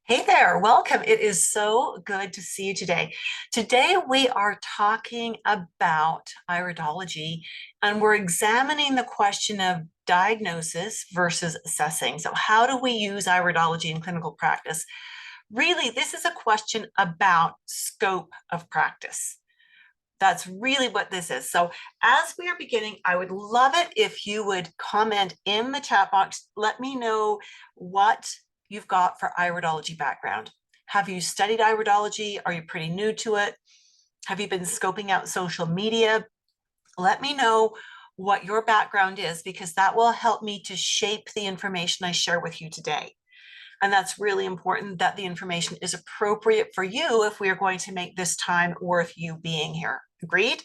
Hey there, welcome. It is so good to see you today. Today we are talking about iridology and we're examining the question of diagnosis versus assessing. So how do we use iridology in clinical practice? Really, this is a question about scope of practice. That's really what this is. So as we are beginning, I would love it if you would comment in the chat box. Let me know what you've got for iridology background. Have you studied iridology? Are you pretty new to it? Have you been scoping out social media? Let me know what your background is, because that will help me to shape the information I share with you today. And that's really important, that the information is appropriate for you if we are going to make this time worth you being here. Agreed?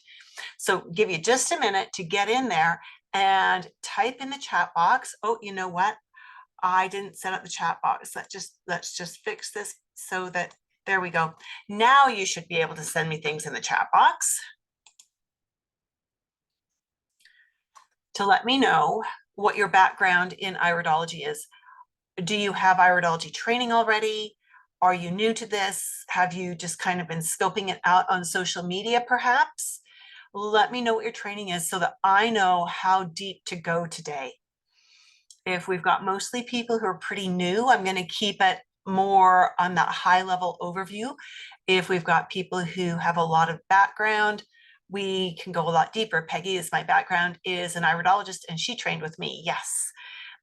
So give you just a minute to get in there and type in the chat box. Oh, you know what? I didn't set up the chat box. Let's just fix this so that there we go. Now you should be able to send me things in the chat box to let me know what your background in iridology is. Do you have iridology training already? Are you new to this? Have you just kind of been scoping it out on social media perhaps? Let me know what your training is so that I know how deep to go today. If we've got mostly people who are pretty new, I'm going to keep it more on that high level overview. If we've got people who have a lot of background, we can go a lot deeper. Peggy is my background, is an iridologist, and she trained with me. Yes.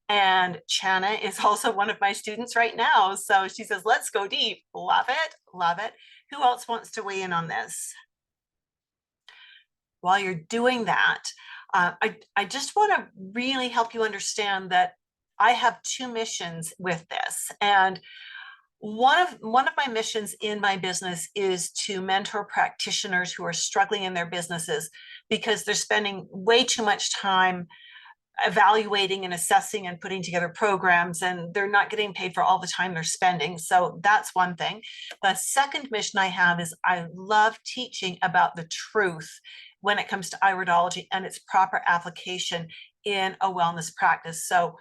And Chana is also one of my students right now. So she says, let's go deep. Love it. Love it. Who else wants to weigh in on this? While you're doing that, I just want to really help you understand that I have two missions with this. And one of my missions in my business is to mentor practitioners who are struggling in their businesses because they're spending way too much time evaluating and assessing and putting together programs, and they're not getting paid for all the time they're spending. So that's one thing. The second mission I have is I love teaching about the truth when it comes to iridology and its proper application in a wellness practice. So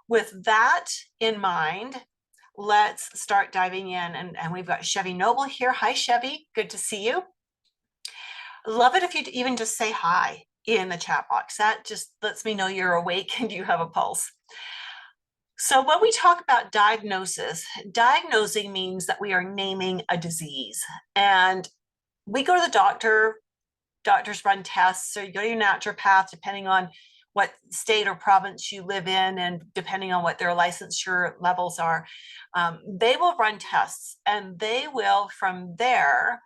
with that in mind, let's start diving in. And we've got Chevy Noble here. Hi, Chevy. Good to see you. Love it if you'd even just say hi in the chat box. That just lets me know you're awake and you have a pulse. So when we talk about diagnosis, diagnosing means that we are naming a disease. And we go to the doctor, doctors run tests, so you go to your naturopath, depending on what state or province you live in, and depending on what their licensure levels are, they will run tests, and they will, from there,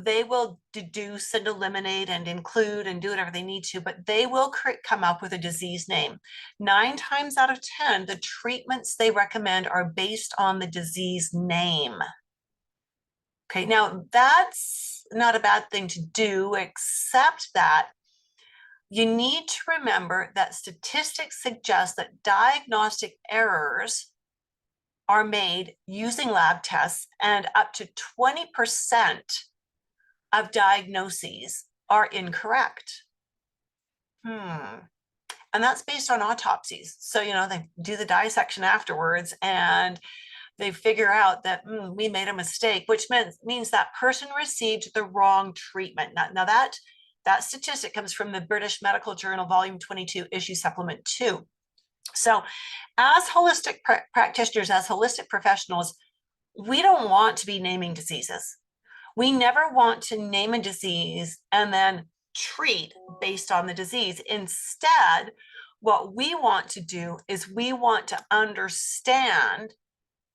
they will deduce and eliminate and include and do whatever they need to, but they will come up with a disease name. 9 times out of 10, the treatments they recommend are based on the disease name. Okay, now that's not a bad thing to do, except that you need to remember that statistics suggest that diagnostic errors are made using lab tests, and up to 20% of diagnoses are incorrect. And that's based on autopsies. So, they do the dissection afterwards and they figure out that we made a mistake, which means that person received the wrong treatment. Now that statistic comes from the British Medical Journal, volume 22, issue supplement 2. So as holistic practitioners, as holistic professionals, we don't want to be naming diseases. We never want to name a disease and then treat based on the disease. Instead, what we want to do is we want to understand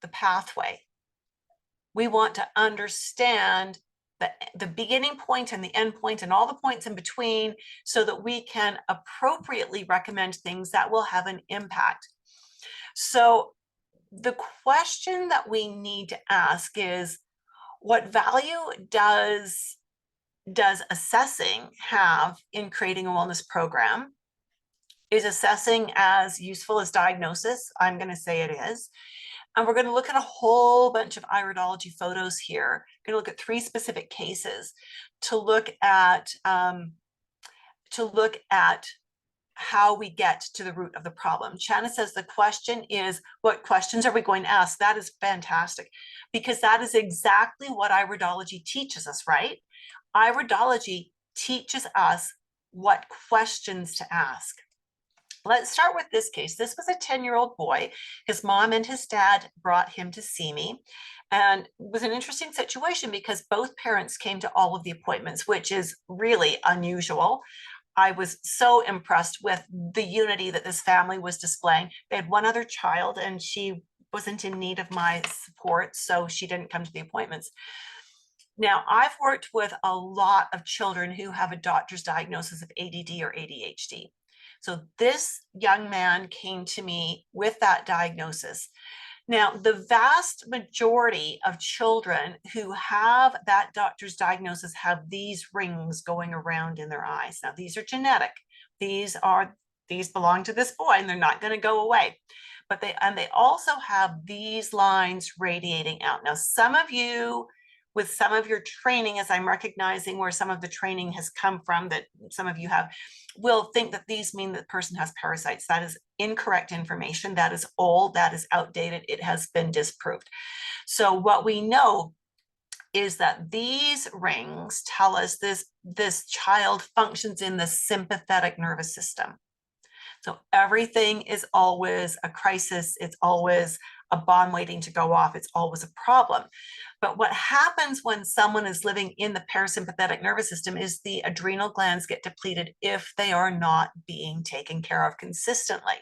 the pathway. We want to understand the beginning point and the end point and all the points in between, so that we can appropriately recommend things that will have an impact. So the question that we need to ask is, what value does assessing have in creating a wellness program? Is assessing as useful as diagnosis? I'm going to say it is. And we're going to look at a whole bunch of iridology photos here. We're going to look at 3 specific cases to look at how we get to the root of the problem. Chana says the question is, what questions are we going to ask? That is fantastic, because that is exactly what iridology teaches us, right? Iridology teaches us what questions to ask. Let's start with this case. This was a 10-year-old boy. His mom and his dad brought him to see me. And it was an interesting situation because both parents came to all of the appointments, which is really unusual. I was so impressed with the unity that this family was displaying. They had one other child and she wasn't in need of my support, so she didn't come to the appointments. Now, I've worked with a lot of children who have a doctor's diagnosis of ADD or ADHD. So this young man came to me with that diagnosis. Now, the vast majority of children who have that doctor's diagnosis have these rings going around in their eyes. Now, these are genetic. These belong to this boy and they're not going to go away. But they also have these lines radiating out. Now, some of you, with some of your training, as I'm recognizing where some of the training has come from that some of you have, will think that these mean that the person has parasites. That is incorrect information. That is old. That is outdated. It has been disproved. So what we know is that these rings tell us this child functions in the sympathetic nervous system. So everything is always a crisis. It's always a bomb waiting to go off. It's always a problem. But what happens when someone is living in the parasympathetic nervous system is the adrenal glands get depleted if they are not being taken care of consistently.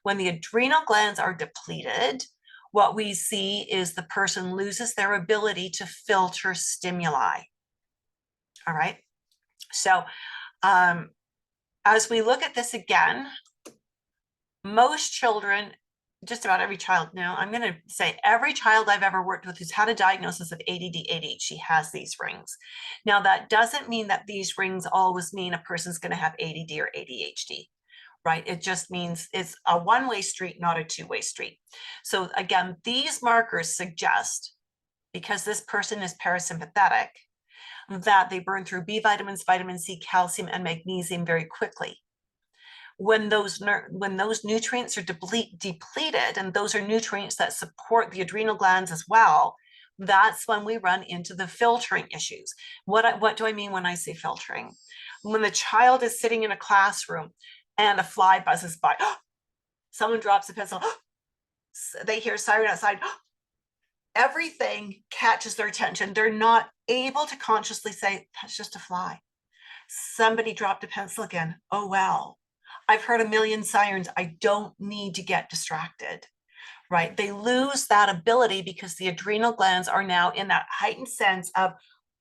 When the adrenal glands are depleted, what we see is the person loses their ability to filter stimuli. All right. So as we look at this again, most children, just about every child now, I'm going to say every child I've ever worked with who's had a diagnosis of ADD, ADHD has these rings. Now, that doesn't mean that these rings always mean a person's going to have ADD or ADHD, right? It just means it's a one-way street, not a two-way street. So again, these markers suggest, because this person is parasympathetic, that they burn through B vitamins, vitamin C, calcium, and magnesium very quickly. When those nutrients are depleted, and those are nutrients that support the adrenal glands as well, that's when we run into the filtering issues. What do I mean when I say filtering? When the child is sitting in a classroom and a fly buzzes by, someone drops a pencil, they hear a siren outside, everything catches their attention. They're not able to consciously say, that's just a fly. Somebody dropped a pencil again. Oh, well. I've heard a million sirens. I don't need to get distracted, right? They lose that ability because the adrenal glands are now in that heightened sense of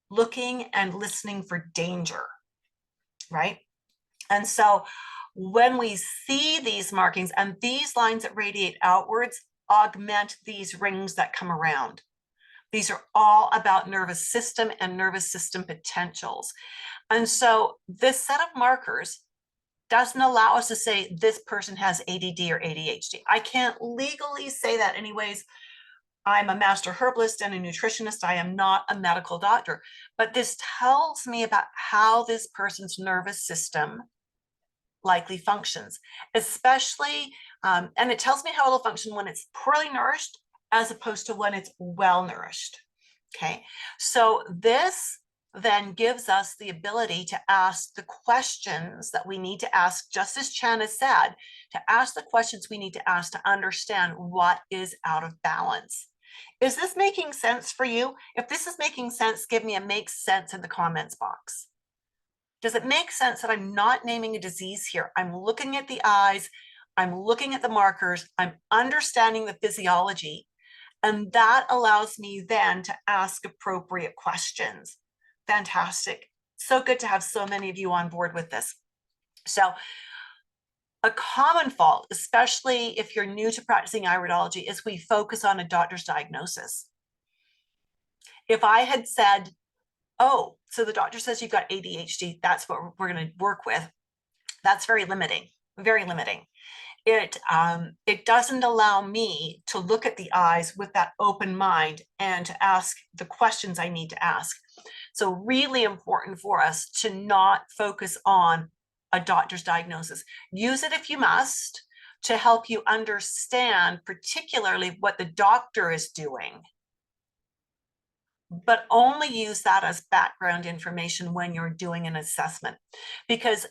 looking and listening for danger, right? And so when we see these markings and these lines that radiate outwards augment these rings that come around. These are all about nervous system and nervous system potentials. And so this set of markers doesn't allow us to say this person has ADD or ADHD. I can't legally say that anyways. I'm a master herbalist and a nutritionist. I am not a medical doctor, but this tells me about how this person's nervous system likely functions, especially, and it tells me how it'll function when it's poorly nourished as opposed to when it's well nourished. Okay, so this then gives us the ability to ask the questions that we need to ask, just as Chana said, to ask the questions we need to ask to understand what is out of balance. Is this making sense for you? If this is making sense, give me a makes sense in the comments box. Does it make sense that I'm not naming a disease here? I'm looking at the eyes, I'm looking at the markers, I'm understanding the physiology, and that allows me then to ask appropriate questions. Fantastic. So good to have so many of you on board with this. So a common fault, especially if you're new to practicing iridology, is we focus on a doctor's diagnosis. If I had said, oh, so the doctor says you've got ADHD, that's what we're going to work with, that's very limiting, very limiting. It doesn't allow me to look at the eyes with that open mind and to ask the questions I need to ask. So really important for us to not focus on a doctor's diagnosis. Use it if you must to help you understand particularly what the doctor is doing, but only use that as background information when you're doing an assessment. Because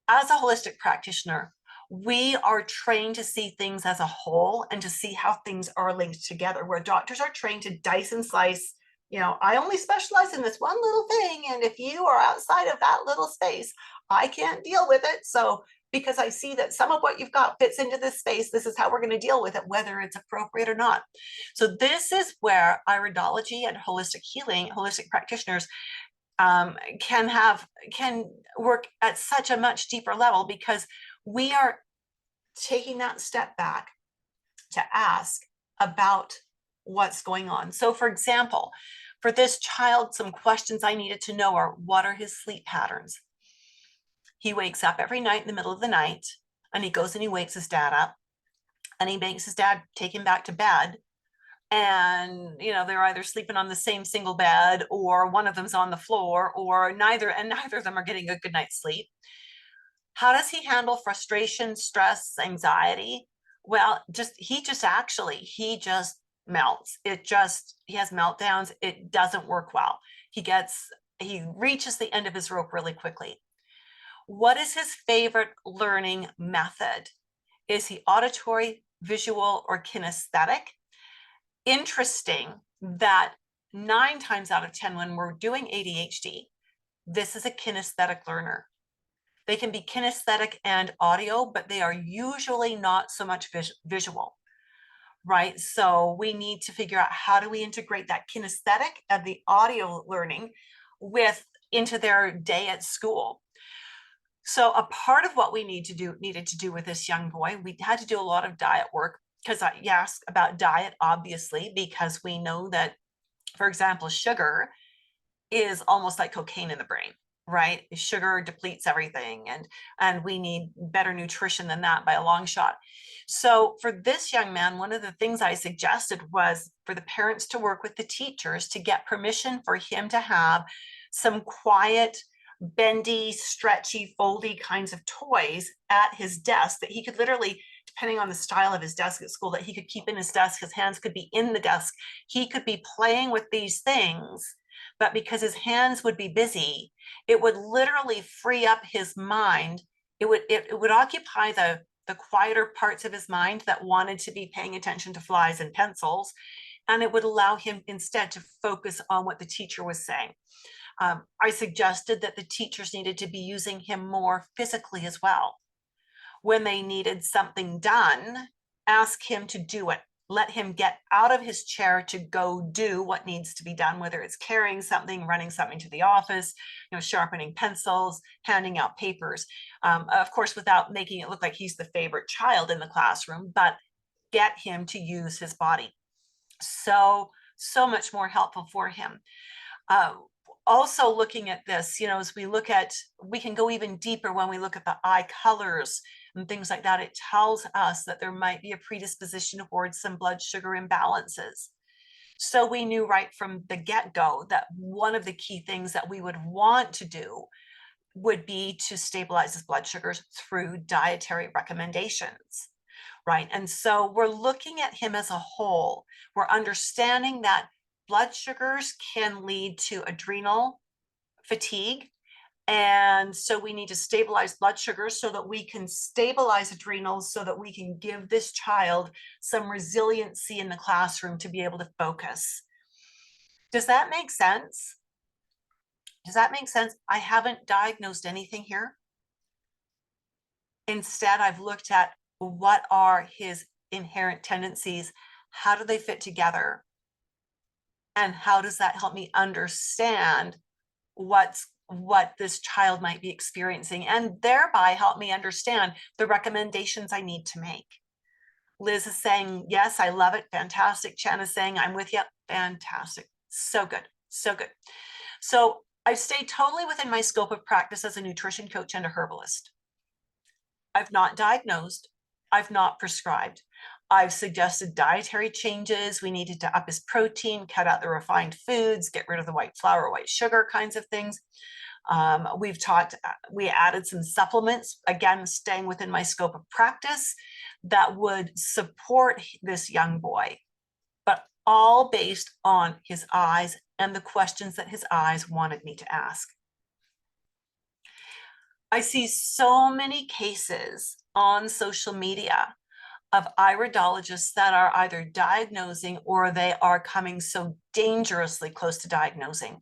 as a holistic practitioner, we are trained to see things as a whole and to see how things are linked together, where doctors are trained to dice and slice. I only specialize in this one little thing, and if you are outside of that little space, I can't deal with it. So because I see that some of what you've got fits into this space, this is how we're going to deal with it, whether it's appropriate or not. So this is where iridology and holistic healing, holistic practitioners can work at such a much deeper level, because we are taking that step back to ask about what's going on. So for example, for this child, some questions I needed to know are, what are his sleep patterns? He wakes up every night in the middle of the night, and he goes and he wakes his dad up, and he makes his dad take him back to bed. And they're either sleeping on the same single bed, or one of them's on the floor, or neither of them are getting a good night's sleep. How does he handle frustration, stress, anxiety? Well, he just melts. He has meltdowns. It doesn't work well. He reaches the end of his rope really quickly. What is his favorite learning method? Is he auditory, visual, or kinesthetic? Interesting that 9 times out of 10, when we're doing ADHD, this is a kinesthetic learner. They can be kinesthetic and audio, but they are usually not so much visual, right? So we need to figure out, how do we integrate that kinesthetic and the audio learning into their day at school? So a part of what we needed to do with this young boy, we had to do a lot of diet work, because I asked about diet, obviously, because we know that, for example, sugar is almost like cocaine in the brain, right? Sugar depletes everything, and we need better nutrition than that by a long shot. So for this young man, one of the things I suggested was for the parents to work with the teachers to get permission for him to have some quiet, bendy, stretchy, foldy kinds of toys at his desk that he could literally, depending on the style of his desk at school, that he could keep in his desk. His hands could be in the desk. He could be playing with these things, but because his hands would be busy, it would literally free up his mind. It would occupy the quieter parts of his mind that wanted to be paying attention to flies and pencils, and it would allow him instead to focus on what the teacher was saying. I suggested that the teachers needed to be using him more physically as well. When they needed something done, ask him to do it. Let him get out of his chair to go do what needs to be done, whether it's carrying something, running something to the office, sharpening pencils, handing out papers. Of course, without making it look like he's the favorite child in the classroom, but get him to use his body. So much more helpful for him. Also looking at this, as we can go even deeper when we look at the eye colors and things like that. It tells us that there might be a predisposition towards some blood sugar imbalances. So we knew right from the get-go that one of the key things that we would want to do would be to stabilize his blood sugars through dietary recommendations, right? And so we're looking at him as a whole. We're understanding that blood sugars can lead to adrenal fatigue. And so we need to stabilize blood sugars so that we can stabilize adrenals, so that we can give this child some resiliency in the classroom to be able to focus. Does that make sense? Does that make sense? I haven't diagnosed anything here. Instead, I've looked at what are his inherent tendencies, how do they fit together, and how does that help me understand what this child might be experiencing, and thereby help me understand the recommendations I need to make. Liz is saying, yes, I love it. Fantastic. Chan is saying, I'm with you. Fantastic. So good. So good. So I've stayed totally within my scope of practice as a nutrition coach and a herbalist. I've not diagnosed. I've not prescribed. I've suggested dietary changes. We needed to up his protein, cut out the refined foods, get rid of the white flour, white sugar kinds of things. We added some supplements, again, staying within my scope of practice, that would support this young boy, but all based on his eyes and the questions that his eyes wanted me to ask. I see so many cases on social media of iridologists that are either diagnosing or they are coming so dangerously close to diagnosing,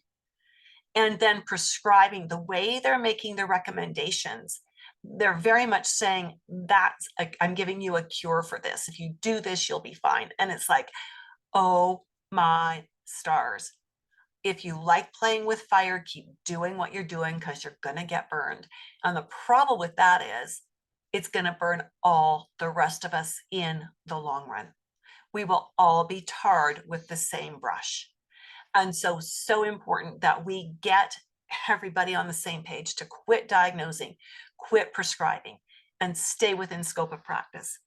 and then prescribing. The way they're making their recommendations, they're very much saying that's I'm giving you a cure for this. If you do this, you'll be fine. And it's like, oh my stars. If you like playing with fire, keep doing what you're doing, because you're going to get burned. And the problem with that is it's going to burn all the rest of us in the long run. We will all be tarred with the same brush. And so important that we get everybody on the same page to quit diagnosing, quit prescribing, and stay within scope of practice.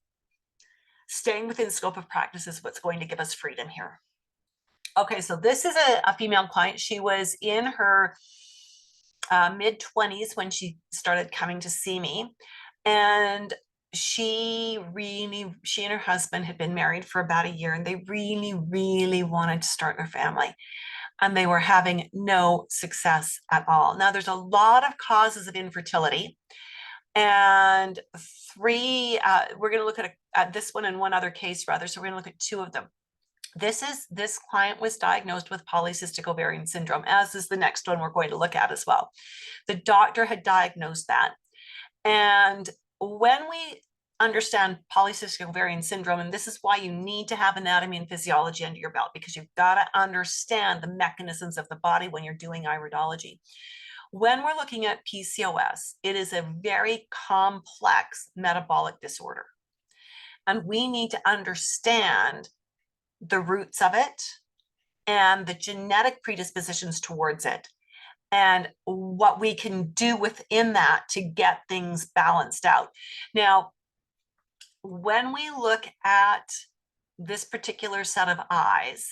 Staying within scope of practice is what's going to give us freedom here. Okay, so this is a female client. She was in her mid-20s when she started coming to see me. And she and her husband had been married for about a year, and they really, really wanted to start their family. And they were having no success at all. Now, there's a lot of causes of infertility. And we're going to look at this one and one other case rather. So we're going to look at two of them. This client was diagnosed with polycystic ovarian syndrome, as is the next one we're going to look at as well. The doctor had diagnosed that. And when we understand polycystic ovarian syndrome, and this is why you need to have anatomy and physiology under your belt, because you've got to understand the mechanisms of the body when you're doing iridology. When we're looking at PCOS, it is a very complex metabolic disorder. And we need to understand the roots of it and the genetic predispositions towards it, and what we can do within that to get things balanced out. Now, when we look at this particular set of eyes,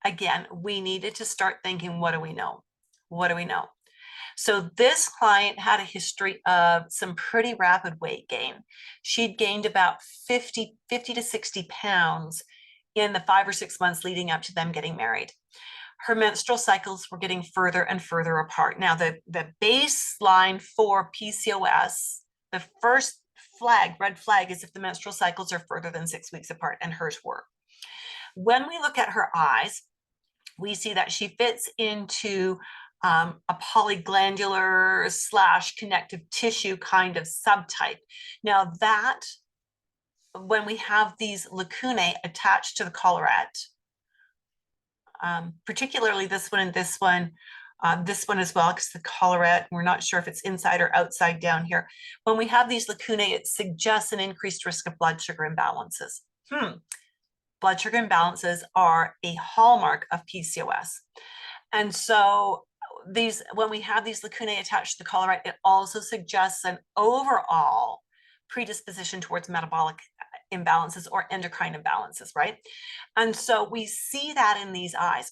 again, we needed to start thinking, what do we know? What do we know? So this client had a history of some pretty rapid weight gain. She'd gained about 50 to 60 pounds in the 5 or 6 months leading up to them getting married. Her menstrual cycles were getting further and further apart. Now, the baseline for PCOS, the first red flag, is if the menstrual cycles are further than 6 weeks apart, and hers were. When we look at her eyes, we see that she fits into a polyglandular / connective tissue kind of subtype. Now that, when we have these lacunae attached to the collarette, particularly this one and this one as well, because the collarette, we're not sure if it's inside or outside down here. When we have these lacunae, it suggests an increased risk of blood sugar imbalances. Blood sugar imbalances are a hallmark of PCOS. And so when we have these lacunae attached to the collarette, it also suggests an overall predisposition towards metabolic imbalances or endocrine imbalances, right? And so we see that in these eyes.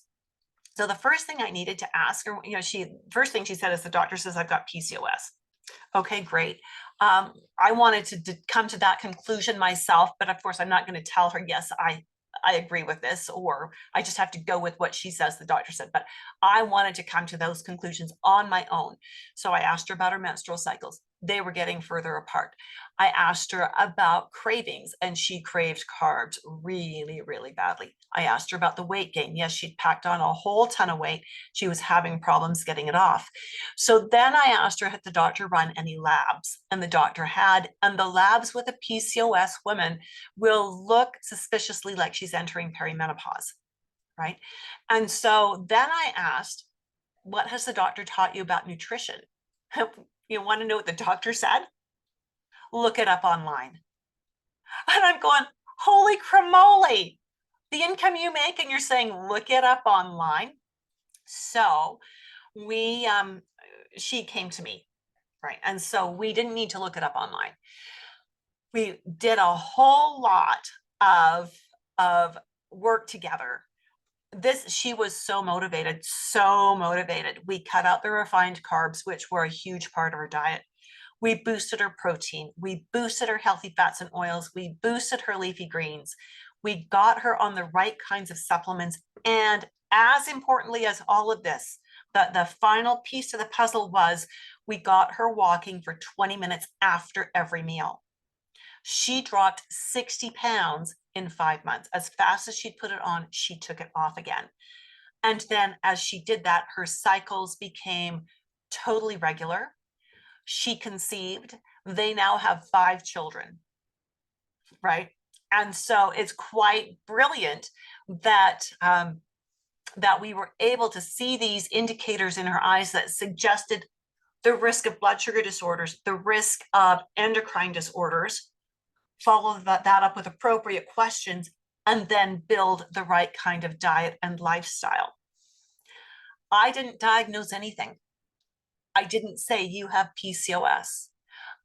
So the first thing I needed to ask her, first thing she said is, the doctor says I've got PCOS. Okay, great. I wanted to come to that conclusion myself, but of course I'm not going to tell her, yes, I agree with this, or I just have to go with what she says the doctor said. But I wanted to come to those conclusions on my own. So I asked her about her menstrual cycles. They were getting further apart. I asked her about cravings, and she craved carbs really, really badly. I asked her about the weight gain. Yes, she'd packed on a whole ton of weight. She was having problems getting it off. So then I asked her, had the doctor run any labs? And the doctor had. And the labs with a PCOS woman will look suspiciously like she's entering perimenopause, right? And so then I asked, what has the doctor taught you about nutrition? You want to know what the doctor said? Look it up online. And I'm going, holy cramoly, the income you make, and you're saying, look it up online. So she came to me, right? And so we didn't need to look it up online. We did a whole lot of work together She was so motivated, so motivated. We cut out the refined carbs, which were a huge part of her diet. We boosted her protein. We boosted her healthy fats and oils. We boosted her leafy greens. We got her on the right kinds of supplements. And as importantly as all of this, the final piece of the puzzle was we got her walking for 20 minutes after every meal. She dropped 60 pounds in 5 months. As fast as she'd put it on, she took it off again. And then as she did that, her cycles became totally regular. She conceived. They now have 5 children, right? And so it's quite brilliant that that we were able to see these indicators in her eyes that suggested the risk of blood sugar disorders, the risk of endocrine disorders, follow that up with appropriate questions, and then build the right kind of diet and lifestyle. I didn't diagnose anything. I didn't say you have PCOS.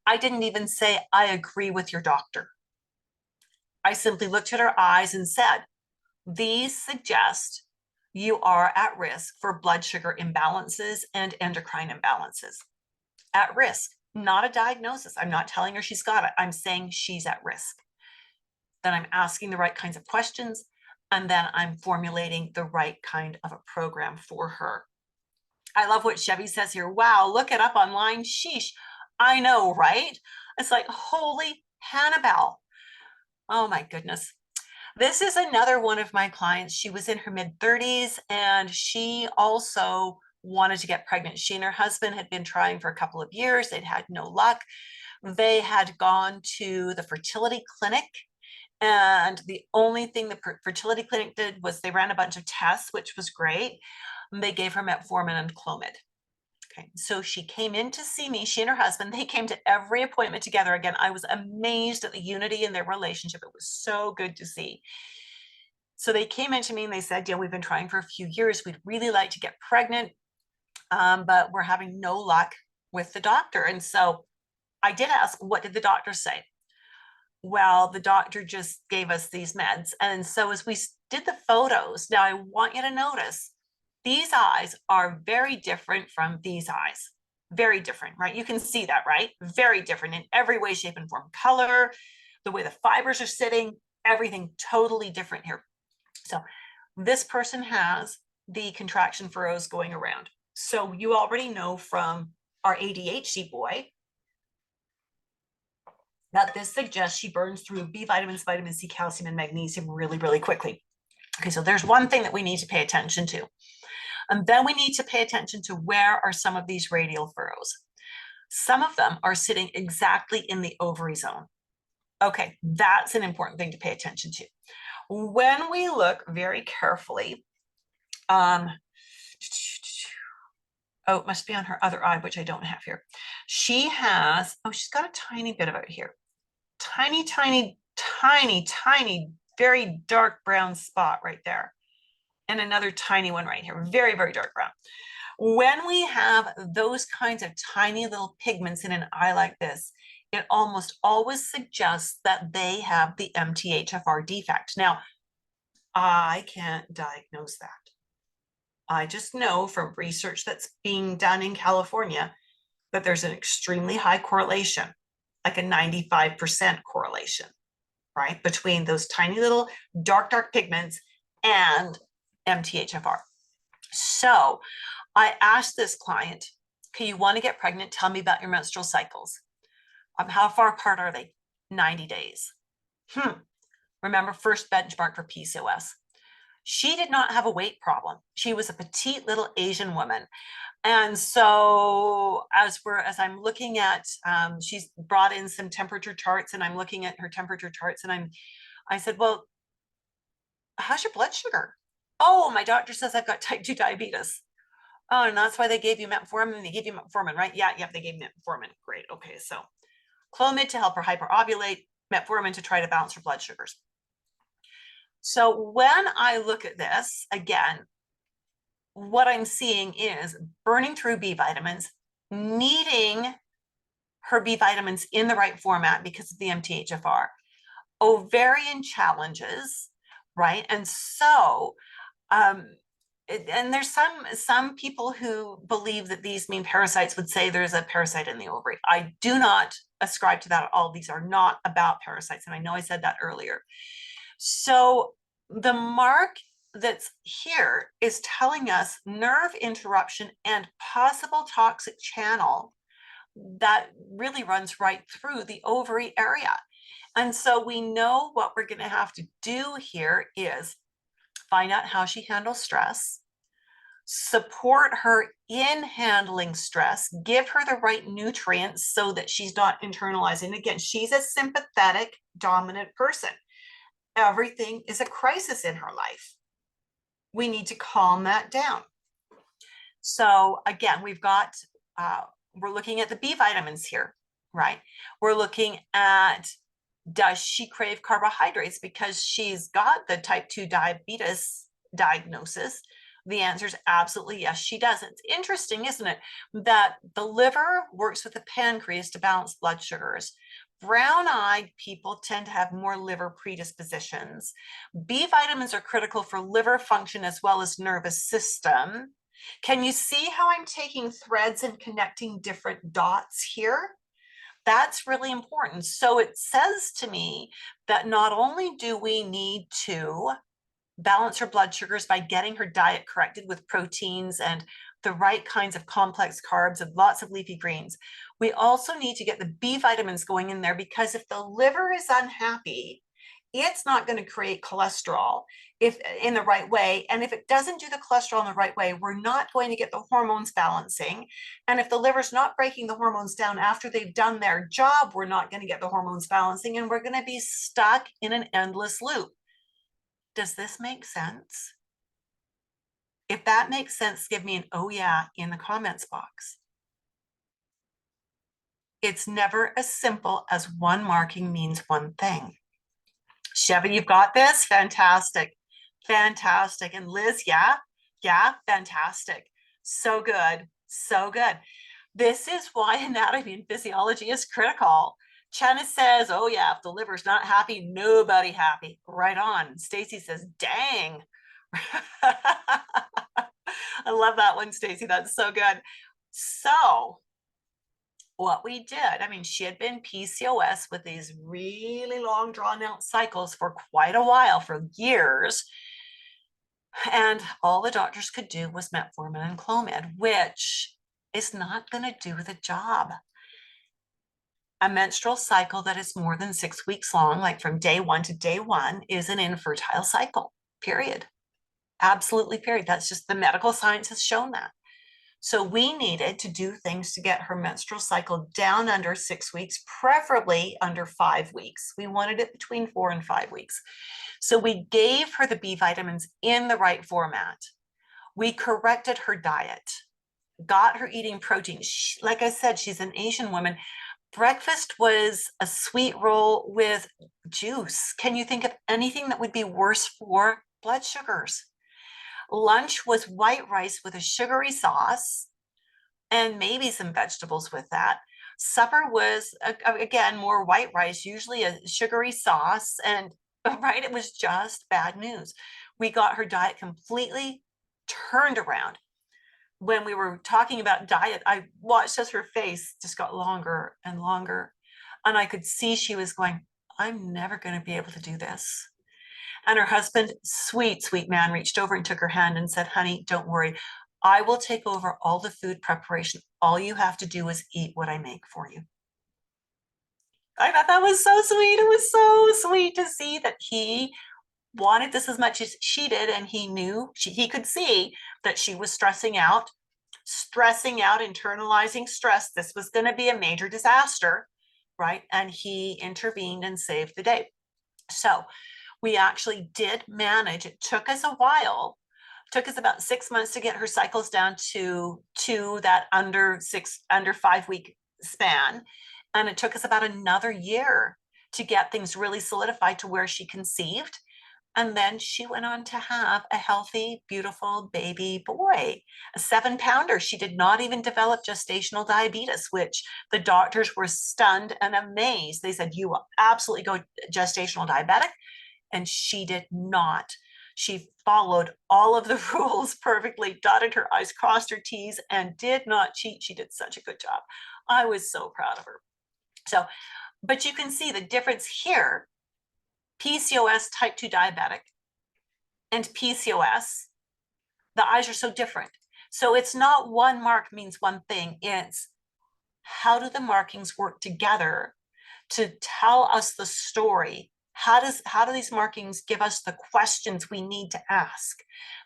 I didn't even say I agree with your doctor. I simply looked at her eyes and said, these suggest you are at risk for blood sugar imbalances and endocrine imbalances. At risk, not a diagnosis. I'm not telling her she's got it. I'm saying she's at risk. Then I'm asking the right kinds of questions, and then I'm formulating the right kind of a program for her. I love what Chevy says here. Wow, look it up online. Sheesh. I know, right? It's like, holy Hannibal. Oh my goodness. This is another one of my clients. She was in her mid-30s and she also wanted to get pregnant. She and her husband had been trying for a couple of years. They'd had no luck. They had gone to the fertility clinic, and the only thing the fertility clinic did was they ran a bunch of tests, which was great. They gave her metformin and Clomid. Okay, so she came in to see me. She and her husband, they came to every appointment together. Again, I was amazed at the unity in their relationship. It was so good to see. So they came in to me and they said, we've been trying for a few years. We'd really like to get pregnant, but we're having no luck with the doctor. And so I did ask, what did the doctor say? Well, the doctor just gave us these meds. And so as we did the photos, now I want you to notice these eyes are very different from these eyes. Very different, right? You can see that, right? Very different in every way, shape, and form. Color, the way the fibers are sitting, everything totally different here. So this person has the contraction furrows going around. So you already know from our ADHD boy that this suggests she burns through B vitamins, vitamin C, calcium, and magnesium really, really quickly. Okay, so there's one thing that we need to pay attention to. And then we need to pay attention to where are some of these radial furrows. Some of them are sitting exactly in the ovary zone. Okay, that's an important thing to pay attention to. When we look very carefully, oh, it must be on her other eye, which I don't have here. She has, she's got a tiny bit of it here. Tiny, tiny, tiny, tiny, very dark brown spot right there. And another tiny one right here, very, very dark brown. When we have those kinds of tiny little pigments in an eye like this, it almost always suggests that they have the MTHFR defect. Now, I can't diagnose that. I just know from research that's being done in California that there's an extremely high correlation, like a 95% correlation, right, between those tiny little dark, dark pigments and MTHFR. So I asked this client, okay, you want to get pregnant? Tell me about your menstrual cycles. How far apart are they? 90 days. Remember, first benchmark for PCOS. She did not have a weight problem. She was a petite little Asian woman. And so as I'm looking at, she's brought in some temperature charts, and I'm looking at her temperature charts, and I said, well, how's your blood sugar? Oh, my doctor says I've got type 2 diabetes. Oh, and that's why they gave you metformin. They gave you metformin, right? Yeah, they gave me metformin. Great. Okay, so Clomid to help her hyperovulate, metformin to try to balance her blood sugars. So when I look at this, again, what I'm seeing is burning through B vitamins, needing her B vitamins in the right format because of the MTHFR, ovarian challenges, right? And so And there's some people who believe that these mean parasites would say there's a parasite in the ovary. I do not ascribe to that at all. These are not about parasites. And I know I said that earlier. So the mark that's here is telling us nerve interruption and possible toxic channel that really runs right through the ovary area. And so we know what we're going to have to do here is find out how she handles stress, support her in handling stress, give her the right nutrients so that she's not internalizing. Again, she's a sympathetic, dominant person. Everything is a crisis in her life. We need to calm that down. So again, we're looking at the B vitamins here, right? We're looking at, does she crave carbohydrates because she's got the type 2 diabetes diagnosis? The answer is absolutely yes, she does. It's interesting, isn't it, that the liver works with the pancreas to balance blood sugars. Brown-eyed people tend to have more liver predispositions. B vitamins are critical for liver function as well as nervous system. Can you see how I'm taking threads and connecting different dots here? That's really important. So it says to me that not only do we need to balance her blood sugars by getting her diet corrected with proteins and the right kinds of complex carbs and lots of leafy greens, we also need to get the B vitamins going in there, because if the liver is unhappy, it's not going to create cholesterol if in the right way. And if it doesn't do the cholesterol in the right way, we're not going to get the hormones balancing. And if the liver's not breaking the hormones down after they've done their job, we're not going to get the hormones balancing, and we're going to be stuck in an endless loop. Does this make sense? If that makes sense, give me an "oh yeah" in the comments box. It's never as simple as one marking means one thing. Chevy, you've got this? Fantastic. Fantastic. And Liz, yeah, fantastic. So good. So good. This is why anatomy and physiology is critical. Chana says, oh yeah, if the liver's not happy, nobody happy. Right on. Stacy says, dang. I love that one, Stacy. That's so good. So what we did, I mean, she had been PCOS with these really long drawn out cycles for quite a while, for years. And all the doctors could do was metformin and Clomid, which is not going to do the job. A menstrual cycle that is more than 6 weeks long, like from day 1 to day 1, is an infertile cycle, period. Absolutely, period. That's just the medical science has shown that. So we needed to do things to get her menstrual cycle down under 6 weeks, preferably under 5 weeks. We wanted it between 4 and 5 weeks. So we gave her the B vitamins in the right format. We corrected her diet, got her eating protein. Like I said, she's an Asian woman. Breakfast was a sweet roll with juice. Can you think of anything that would be worse for blood sugars? Lunch was white rice with a sugary sauce and maybe some vegetables with that. Supper was, again, more white rice, usually a sugary sauce. And right, it was just bad news. We got her diet completely turned around. When we were talking about diet, I watched as her face just got longer and longer. And I could see she was going, I'm never going to be able to do this. And her husband, sweet, sweet man, reached over and took her hand and said, honey, don't worry. I will take over all the food preparation. All you have to do is eat what I make for you. I thought that was so sweet. It was so sweet to see that he wanted this as much as she did. And he knew, he could see that she was stressing out, internalizing stress. This was going to be a major disaster, right? And he intervened and saved the day. So we actually did manage. It took us a while. It took us about 6 months to get her cycles down to that under 5 week span. And it took us about another year to get things really solidified to where she conceived. And then she went on to have a healthy, beautiful baby boy, a 7-pounder. She did not even develop gestational diabetes, which the doctors were stunned and amazed. They said, you will absolutely go gestational diabetic. And she did not. She followed all of the rules perfectly, dotted her I's, crossed her T's, and did not cheat. She did such a good job. I was so proud of her. So, but you can see the difference here. PCOS, type 2 diabetic, and PCOS, the eyes are so different. So it's not one mark means one thing. It's how do the markings work together to tell us the story? How do these markings give us the questions we need to ask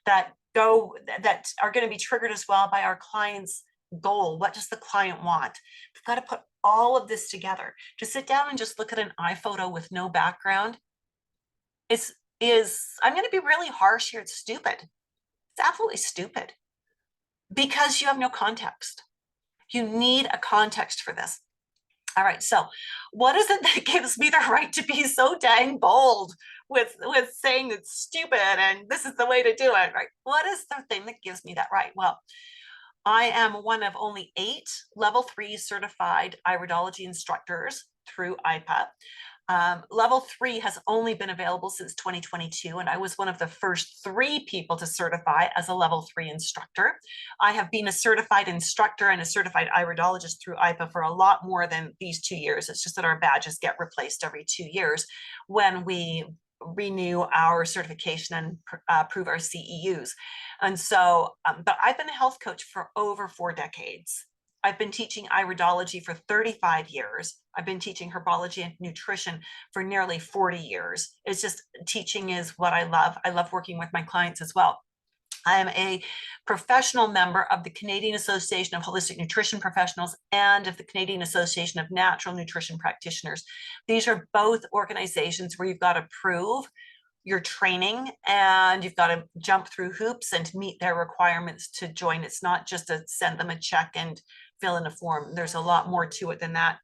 that are going to be triggered as well by our client's goal? What does the client want? We've got to put all of this together. To sit down and just look at an eye photo with no background is I'm going to be really harsh here. It's stupid. It's absolutely stupid because you have no context. You need a context for this. All right, so what is it that gives me the right to be so dang bold with saying it's stupid and this is the way to do it, right? What is the thing that gives me that right? Well, I am one of only 8 level 3 certified iridology instructors through IPA. Level 3 has only been available since 2022, and I was one of the first 3 people to certify as a level 3 instructor. I have been a certified instructor and a certified iridologist through IPA for a lot more than these 2 years. It's just that our badges get replaced every 2 years when we renew our certification and approve our CEUs. And so, but I've been a health coach for over 4 decades. I've been teaching iridology for 35 years. I've been teaching herbology and nutrition for nearly 40 years. It's just teaching is what I love. I love working with my clients as well. I am a professional member of the Canadian Association of Holistic Nutrition Professionals and of the Canadian Association of Natural Nutrition Practitioners. These are both organizations where you've got to prove your training and you've got to jump through hoops and meet their requirements to join. It's not just to send them a check and fill in a form. There's a lot more to it than that.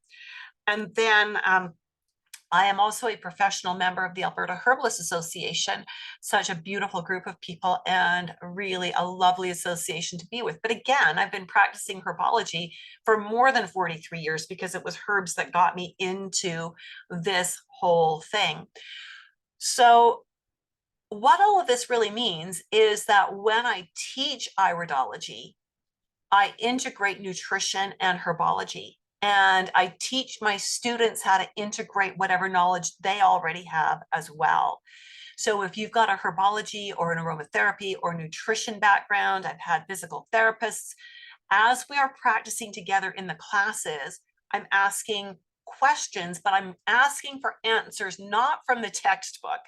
And then I am also a professional member of the Alberta Herbalist Association, such a beautiful group of people and really a lovely association to be with. But again, I've been practicing herbology for more than 43 years because it was herbs that got me into this whole thing. So what all of this really means is that when I teach iridology, I integrate nutrition and herbology. And I teach my students how to integrate whatever knowledge they already have as well. So if you've got a herbology or an aromatherapy or nutrition background, I've had physical therapists. As we are practicing together in the classes, I'm asking questions, but I'm asking for answers not from the textbook.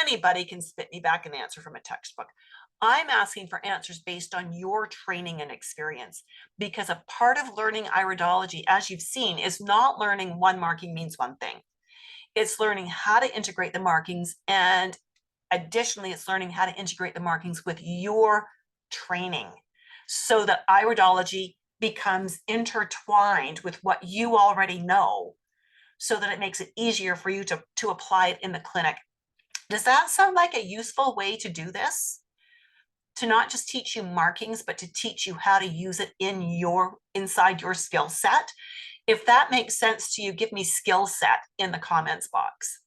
Anybody can spit me back an answer from a textbook. I'm asking for answers based on your training and experience, because a part of learning iridology, as you've seen, is not learning one marking means one thing. It's learning how to integrate the markings, and additionally, it's learning how to integrate the markings with your training so that iridology becomes intertwined with what you already know so that it makes it easier for you to apply it in the clinic. Does that sound like a useful way to do this? To not just teach you markings, but to teach you how to use it inside your skill set. If that makes sense to you, give me skill set in the comments box.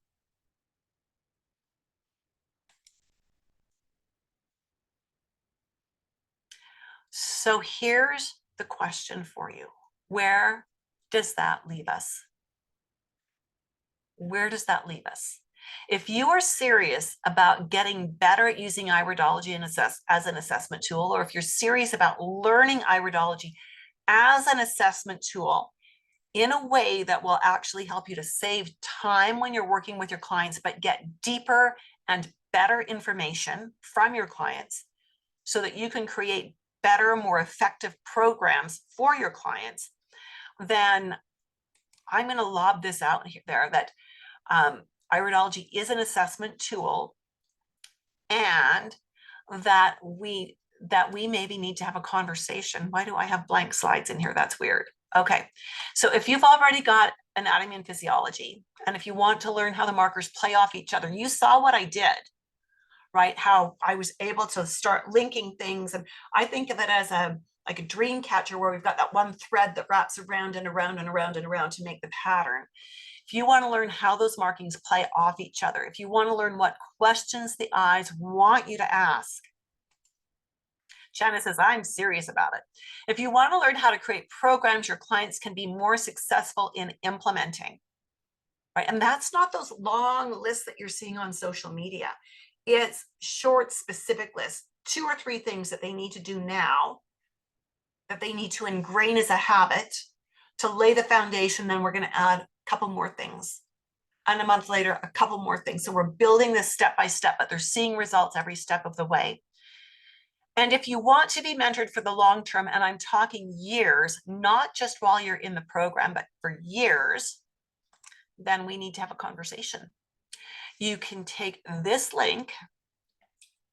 So here's the question for you. Where does that leave us? Where does that leave us? If you are serious about getting better at using iridology as an assessment tool, or if you're serious about learning iridology as an assessment tool in a way that will actually help you to save time when you're working with your clients, but get deeper and better information from your clients so that you can create better, more effective programs for your clients, then I'm going to lob this out there that iridology is an assessment tool, and that we maybe need to have a conversation. Why do I have blank slides in here? That's weird. Okay, so if you've already got anatomy and physiology, and if you want to learn how the markers play off each other, you saw what I did, right? How I was able to start linking things. And I think of it as like a dream catcher where we've got that one thread that wraps around and around and around and around to make the pattern. If if you want to learn how those markings play off each other, if you want to learn what questions the eyes want you to ask, Shanna says, I'm serious about it. If you want to learn how to create programs your clients can be more successful in implementing, right? And that's not those long lists that you're seeing on social media. It's short, specific lists, 2 or 3 things that they need to do now, that they need to ingrain as a habit to lay the foundation. Then we're going to add a couple more things. And a month later, a couple more things. So we're building this step by step, but they're seeing results every step of the way. And if you want to be mentored for the long term, and I'm talking years, not just while you're in the program, but for years, then we need to have a conversation. You can take this link,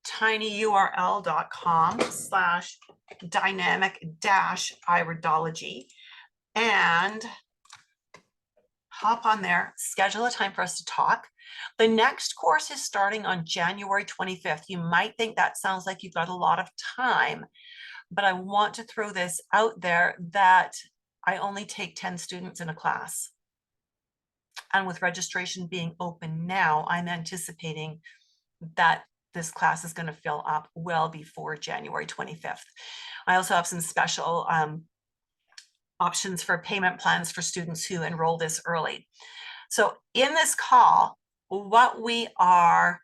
tinyurl.com/dynamic-iridology, and hop on there, schedule a time for us to talk. The next course is starting on January 25th. You might think that sounds like you've got a lot of time, but I want to throw this out there that I only take 10 students in a class. And with registration being open now, I'm anticipating that this class is going to fill up well before January 25th. I also have some special options for payment plans for students who enroll this early. So in this call, what we are,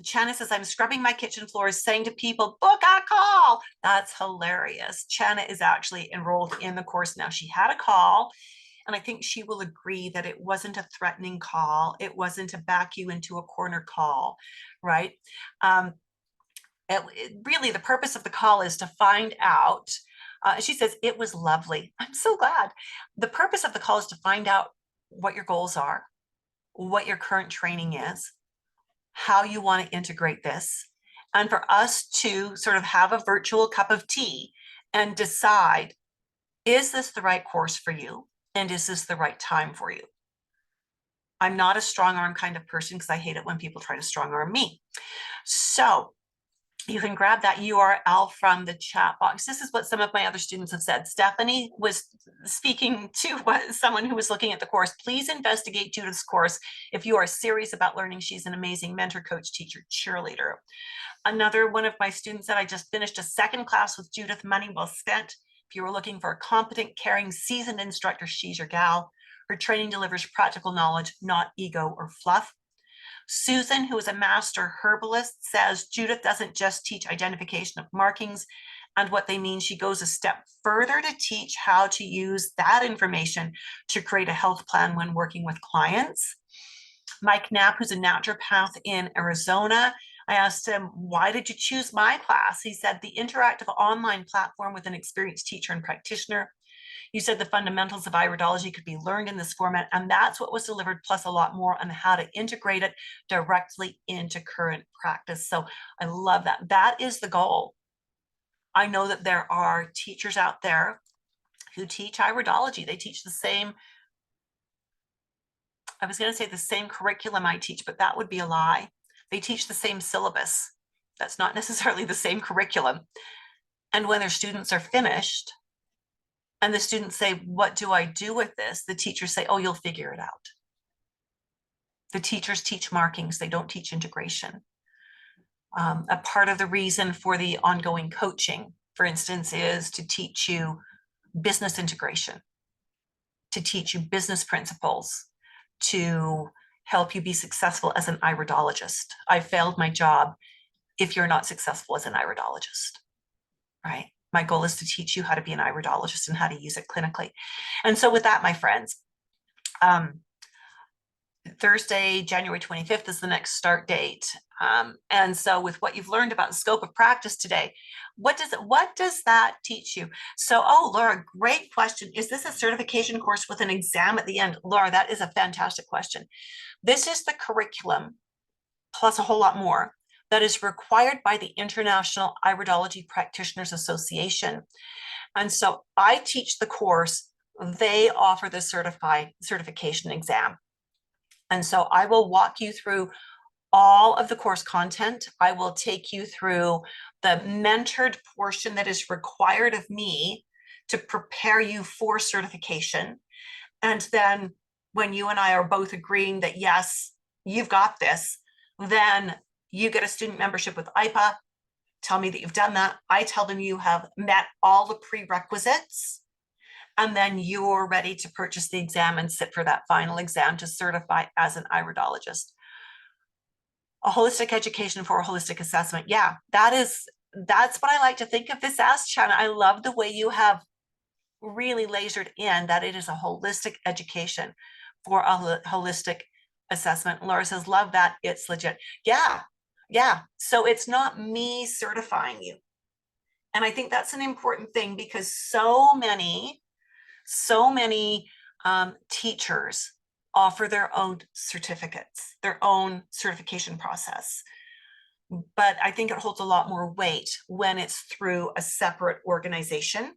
Channa says, I'm scrubbing my kitchen floors, saying to people, book a call. That's hilarious. Channa is actually enrolled in the course now. She had a call, and I think she will agree that it wasn't a threatening call. It wasn't a back you into a corner call, right? Really, the purpose of the call is to find out. She says, it was lovely. I'm so glad. The purpose of the call is to find out what your goals are, what your current training is, how you want to integrate this, and for us to sort of have a virtual cup of tea and decide, is this the right course for you? And is this the right time for you? I'm not a strong arm kind of person because I hate it when people try to strong arm me. So you can grab that URL from the chat box. This is what some of my other students have said. Stephanie was speaking to someone who was looking at the course. Please investigate Judith's course if you are serious about learning. She's an amazing mentor, coach, teacher, cheerleader. Another one of my students said, I just finished a 2nd class with Judith, money well spent. If you were looking for a competent, caring, seasoned instructor, she's your gal. Her training delivers practical knowledge, not ego or fluff. Susan, who is a master herbalist, says Judith doesn't just teach identification of markings and what they mean. She goes a step further to teach how to use that information to create a health plan when working with clients. Mike Knapp, who's a naturopath in Arizona, I asked him, why did you choose my class? He said, the interactive online platform with an experienced teacher and practitioner. You said the fundamentals of iridology could be learned in this format, and that's what was delivered, plus a lot more on how to integrate it directly into current practice. So I love that. That is the goal. I know that there are teachers out there who teach iridology. They teach the same, I was going to say the same curriculum I teach, but that would be a lie. They teach the same syllabus. That's not necessarily the same curriculum. And when their students are finished, and the students say, what do I do with this? The teachers say, oh, you'll figure it out. The teachers teach markings. They don't teach integration. A part of the reason for the ongoing coaching, for instance, is to teach you business integration, to teach you business principles, to help you be successful as an iridologist. I failed my job if you're not successful as an iridologist, right? My goal is to teach you how to be an iridologist and how to use it clinically. And so with that, my friends, Thursday, January 25th is the next start date. And so with what you've learned about the scope of practice today, what does that teach you? So, oh, Laura, great question. Is this a certification course with an exam at the end? Laura, that is a fantastic question. This is the curriculum plus a whole lot more that is required by the International Iridology Practitioners Association. And so I teach the course, they offer the certification exam. And so I will walk you through all of the course content. I will take you through the mentored portion that is required of me to prepare you for certification. And then when you and I are both agreeing that, yes, you've got this, then you get a student membership with IPA. Tell me that you've done that. I tell them you have met all the prerequisites, and then you're ready to purchase the exam and sit for that final exam to certify as an iridologist. A holistic education for a holistic assessment. Yeah, that's what I like to think of this as, Chana. I love the way you have really lasered in that it is a holistic education for a holistic assessment. Laura says, love that. It's legit. Yeah. Yeah. So it's not me certifying you. And I think that's an important thing, because so many teachers offer their own certificates, their own certification process. But I think it holds a lot more weight when it's through a separate organization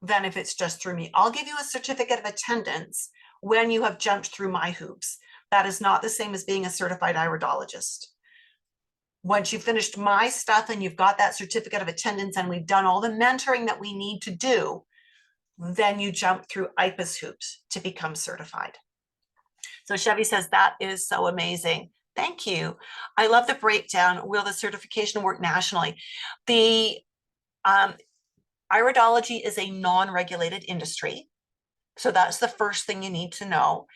than if it's just through me. I'll give you a certificate of attendance when you have jumped through my hoops. That is not the same as being a certified iridologist. Once you've finished my stuff and you've got that certificate of attendance and we've done all the mentoring that we need to do, then you jump through IPA's hoops to become certified. So Chevy says, that is so amazing. Thank you. I love the breakdown. Will the certification work nationally? The iridology is a non-regulated industry. So that's the first thing you need to know.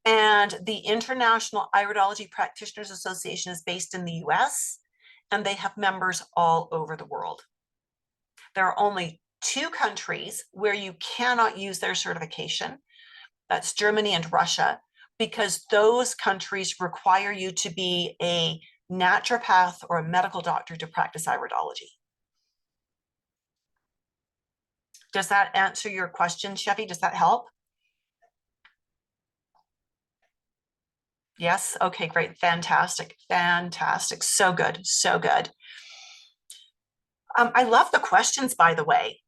And the International Iridology Practitioners Association is based in the US, and they have members all over the world. There are only 2 countries where you cannot use their certification. That's Germany and Russia, because those countries require you to be a naturopath or a medical doctor to practice iridology. Does that answer your question, Chevy? Does that help? Yes. Okay, great. Fantastic. Fantastic. So good. So good. I love the questions, by the way.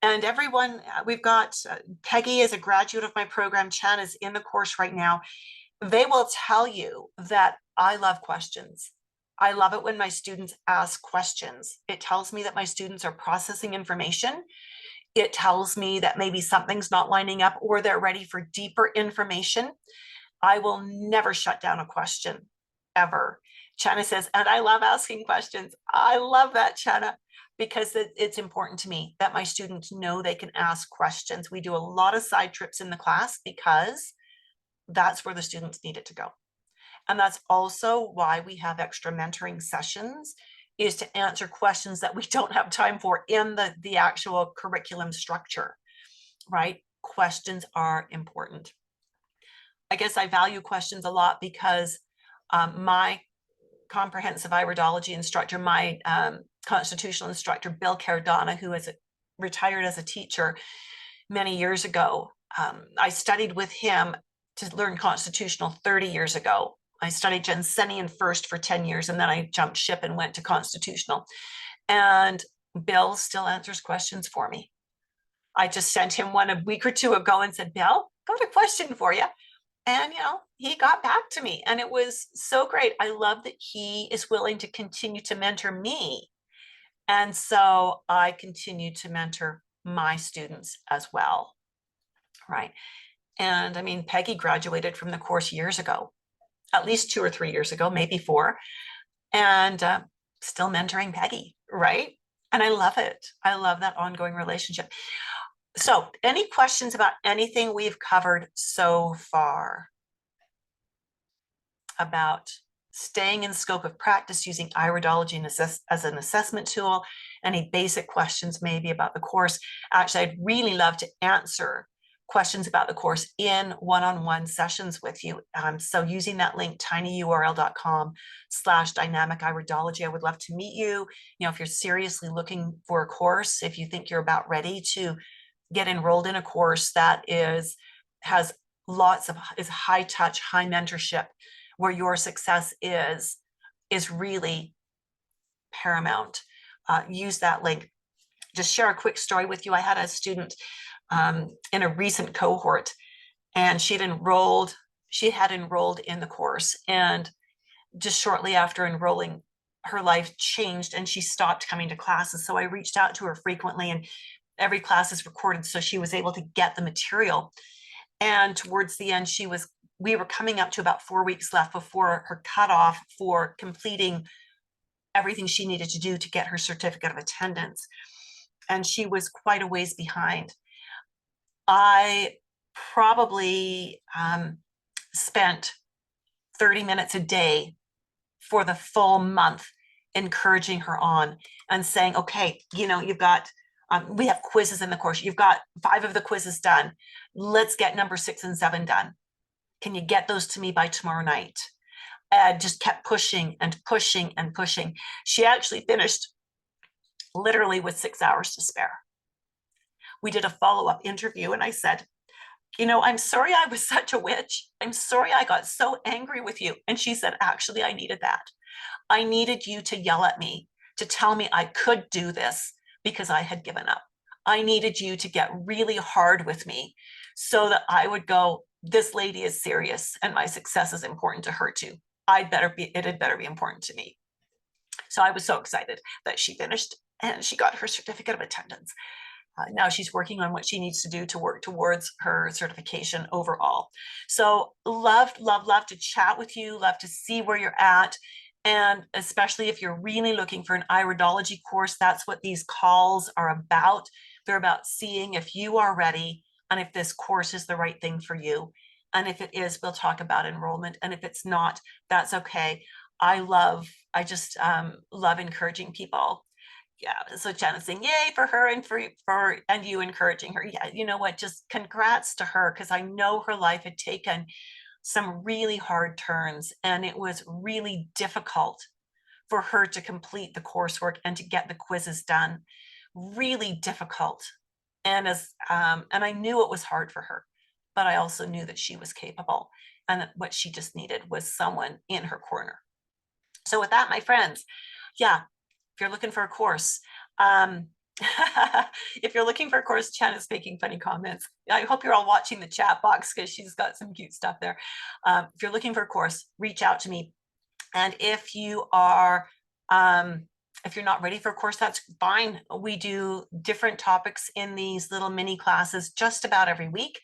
And everyone, we've got Peggy is a graduate of my program. Chan is in the course right now. They will tell you that I love questions. I love it when my students ask questions. It tells me that my students are processing information. It tells me that maybe something's not lining up or they're ready for deeper information. I will never shut down a question, ever. Chana says, and I love asking questions. I love that, Chana, because it's important to me that my students know they can ask questions. We do a lot of side trips in the class because that's where the students need it to go. And that's also why we have extra mentoring sessions, is to answer questions that we don't have time for in the actual curriculum structure, right? Questions are important. I guess I value questions a lot because my comprehensive iridology instructor, my constitutional instructor, Bill Cardona, who is retired as a teacher many years ago, I studied with him to learn constitutional 30 years ago. I studied Jensenian first for 10 years, and then I jumped ship and went to constitutional. And Bill still answers questions for me. I just sent him one a week or 2 ago and said, Bill, got a question for you. And, he got back to me, and it was so great. I love that he is willing to continue to mentor me. And so I continue to mentor my students as well. Right. And I mean, Peggy graduated from the course years ago, at least 2 or 3 years ago, maybe 4, and still mentoring Peggy. Right. And I love it. I love that ongoing relationship. So any questions about anything we've covered so far about staying in scope of practice using iridology as an assessment tool? Any basic questions maybe about the course? Actually, I'd really love to answer questions about the course in one-on-one sessions with you. So using that link, tinyurl.com/dynamic iridology, I would love to meet you. If you're seriously looking for a course, if you think you're about ready to get enrolled in a course that has lots of high touch, high mentorship, where your success is really paramount, use that link. Just share a quick story with you. I had a student in a recent cohort, and she had enrolled in the course, and just shortly after enrolling, her life changed and she stopped coming to classes. So I reached out to her frequently, and every class is recorded, so she was able to get the material. And towards the end, we were coming up to about 4 weeks left before her cutoff for completing everything she needed to do to get her certificate of attendance. And she was quite a ways behind. I probably spent 30 minutes a day for the full month encouraging her on and saying, okay, you've got, we have quizzes in the course. You've got 5 of the quizzes done. Let's get number 6 and 7 done. Can you get those to me by tomorrow night? And just kept pushing and pushing and pushing. She actually finished literally with 6 hours to spare. We did a follow-up interview and I said, I'm sorry I was such a witch. I'm sorry I got so angry with you. And she said, actually, I needed that. I needed you to yell at me, to tell me I could do this because I had given up. I needed you to get really hard with me so that I would go, this lady is serious and my success is important to her too. It had better be important to me. So I was so excited that she finished and she got her certificate of attendance. Now she's working on what she needs to do to work towards her certification overall. So love to chat with you, love to see where you're at. And especially if you're really looking for an iridology course, that's what these calls are about. They're about seeing if you are ready and if this course is the right thing for you. And if it is, we'll talk about enrollment. And if it's not, that's okay. I just love encouraging people. Yeah, so Janet's saying yay for her and for and you encouraging her. Yeah, you know what, just congrats to her, because I know her life had taken some really hard turns and it was really difficult for her to complete the coursework and to get the quizzes done. Really difficult. And and I knew it was hard for her, but I also knew that she was capable and that what she just needed was someone in her corner. So with that, my friends, yeah, if you're looking for a course, if you're looking for a course, Chen is making funny comments. I hope you're all watching the chat box because she's got some cute stuff there. If you're looking for a course, reach out to me. And if you are, if you're not ready for a course, that's fine. We do different topics in these little mini classes just about every week.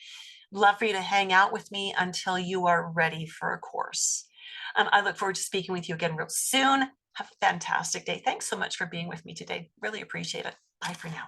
Love for you to hang out with me until you are ready for a course. I look forward to speaking with you again real soon. Have a fantastic day. Thanks so much for being with me today. Really appreciate it. Bye for now.